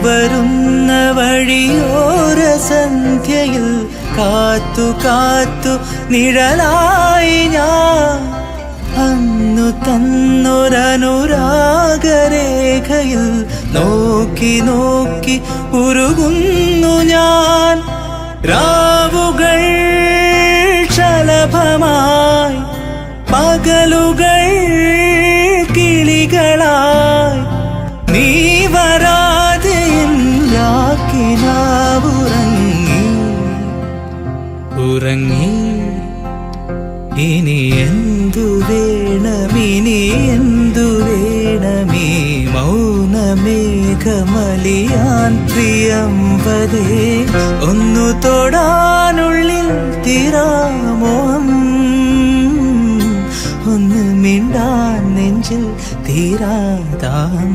വരുന്ന വഴിയോര സന്ധ്യയിൽ കാത്തു കാത്തു നിഴലായി ഞാൻ അന്നു തന്നൊരനുരാഗരേഖയിൽ നോക്കി നോക്കി ഉരുകുന്നു ഞാൻ. രാവുകൾ ശലഭമായി, പകലുകൾ കിളികളായി, നീ വരാതെ രാക്കിനാവുറങ്ങി ഉറങ്ങി. ഇനി എന്തു വേണമിനി എന്തു വേണമീ മൗനമേഘമലിയാൻ പ്രിയംവദേ. ഒന്നു തൊടാനുള്ളിൽ തീരാമോഹം, ഒന്ന് മിണ്ടാൻ നെഞ്ചിൽ തീരാദാഹം.